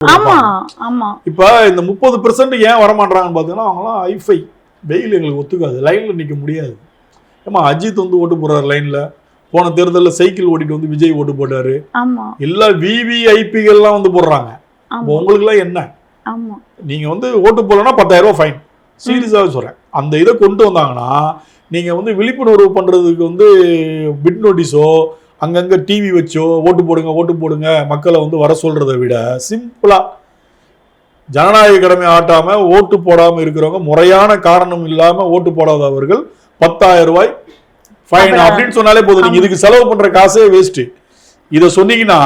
ஆமா ஆமா இப்ப இந்த 30% ஏன் வரமாட்டாங்கன்னு பாத்தீங்கன்னா அவங்களாம் ஐஃபை வெயில் எங்களுக்கு ஒத்துக்காது, லைன்ல நிக்க முடியாது. ஏமா அஜித் வந்து ஓட்டு போடுறாரு லைன்ல, போன தேர்தலில் சைக்கிள் ஓட்டிட்டு வந்து விஜய் ஓட்டு போட்டாரு, ஆமா எல்லா விவிஐபிகள்லாம் வந்து போடுறாங்க. ஆமா உங்களுக்கு எல்லாம் என்ன, ஆமா நீங்க வந்து ஓட்டு போடலன்னா 10,000 ரூபாய் ஃபைன். சீரியஸாக சொல்றேன். அந்த இதை கொண்டு வந்தாங்கன்னா நீங்க வந்து விழிப்புணர்வு பண்றதுக்கு வந்து பிட் நோட்டீஸோ அங்கங்க டிவி வச்சோ ஓட்டு போடுங்க மக்களை வந்து வர சொல்றதை விட சிம்பிளா ஜனநாயக கடமை ஆட்டாம ஓட்டு போடாம இருக்கிறவங்க, முறையான காரணம் இல்லாம ஓட்டு போடாதவர்கள் 10,000 ரூபாய் ஃபைன் அப்படின்னு சொன்னாலே போதும். நீங்க இதுக்கு செலவு பண்ற காசே வேஸ்ட். இத சொன்னீங்கன்னா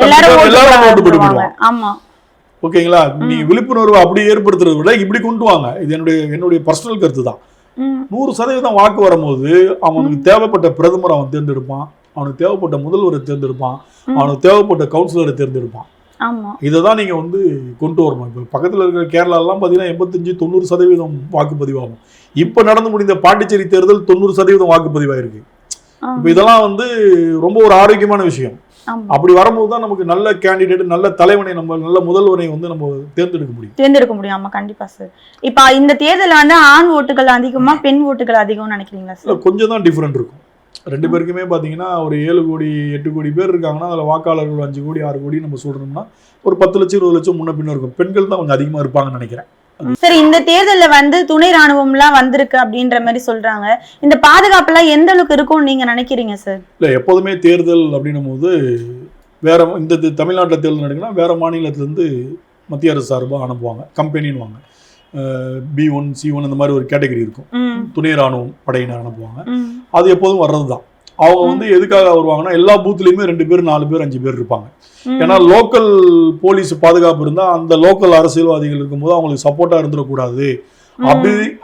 எல்லாரும் ஓட்டு போடுவாங்க. ஆமா ஓகேங்களா? நீங்க விழிப்புணர்வு அப்படி ஏற்படுத்துறதை விட இப்படி கொண்டு வாங்க. இது என்னுடைய பர்சனல் கருத்து தான். 100% வாக்கு வரும்போது அவனுக்கு தேவைப்பட்ட பிரதமர் அவன் தேர்ந்தெடுப்பான், அவனுக்கு தேவைப்பட்ட முதல்வரை தேர்ந்தெடுப்பான், அவனுக்கு தேவைப்பட்ட கவுன்சிலரை தேர்ந்தெடுப்பான். இதைதான் நீங்க வந்து கொண்டு வரணும். இப்போ பக்கத்தில் இருக்கிற கேரளாலாம் பார்த்தீங்கன்னா 85-90% வாக்குப்பதிவாகும். இப்போ நடந்து முடிந்த பாண்டிச்சேரி தேர்தல் 90% வாக்குப்பதிவாயிருக்கு. இப்போ இதெல்லாம் வந்து ரொம்ப ஒரு ஆரோக்கியமான விஷயம். அப்படி வரும்போது தான் நமக்கு நல்ல கேண்டிடேட், நல்ல தலைவனை, நம்ம நல்ல முதல்வரை வந்து நம்ம தேர்ந்தெடுக்க முடியும். ஆமா கண்டிப்பா சார். இப்ப இந்த தேர்தல் வந்து ஆண் ஓட்டுகள் அதிகமா பெண் ஓட்டுகள் அதிகம் நினைக்கிறீங்களா சார்? கொஞ்சம் தான் டிஃபரெண்ட் இருக்கும். ரெண்டு பேருக்குமே பார்த்தீங்கன்னா ஒரு 7 கோடி 8 கோடி பேர் இருக்காங்கன்னா அதில் வாக்காளர்கள் 5 கோடி 6 கோடி நம்ம சொல்றோம்னா ஒரு 10 லட்சம் 20 லட்சம் முன்ன பின்ன இருக்கும். பெண்கள் தான் கொஞ்சம் அதிகமாக இருப்பாங்கன்னு நினைக்கிறேன். சரி, இந்த தேர்தலில் வந்து துணை ராணுவம் எல்லாம் வந்திருக்கு அப்படின்ற மாதிரி சொல்றாங்க. இந்த பாதுகாப்பு எல்லாம் எந்த அளவுக்கு இருக்கும்னு நீங்க நினைக்கிறீங்க சார்? இல்லை, எப்போதுமே தேர்தல் அப்படின்னும் போது வேற இந்த தமிழ்நாட்டில் தேர்தல் நடக்குன்னா வேற மாநிலத்திலேருந்து மத்திய அரசு சார்பாக அனுப்புவாங்க, கம்பெனின்னு வாங்க. B1 C1 இந்த மாதிரி ஒரு கேட்டகரி இருக்கும், துணை ராணுவம் படையினர் அனுப்புவாங்க. அது எப்போதும் வர்றது தான். அவங்க வந்து எதுக்காக வருவாங்கன்னா எல்லா பூத்துலேயுமே 2 பேர் 4 பேர் 5 பேர் இருப்பாங்க. ஏன்னா லோக்கல் போலீஸ் பாதுகாப்பு இருந்தால் அந்த லோக்கல் அரசியல்வாதிகள் இருக்கும்போது அவங்களுக்கு சப்போர்ட்டாக இருந்துடக்கூடாது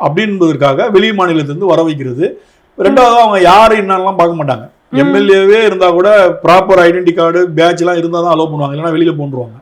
அப்படின்றதுக்காக வெளி மாநிலத்திலிருந்து வர வைக்கிறது. ரெண்டாவது அவங்க யாரும் என்னெல்லாம் பார்க்க மாட்டாங்க. எம்எல்ஏவே இருந்தால் கூட ப்ராப்பர் ஐடென்டி கார்டு பேட்ச்லாம் இருந்தால் தான் அலோவ் பண்ணுவாங்க, இல்லைன்னா வெளியில் போட்டுருவாங்க.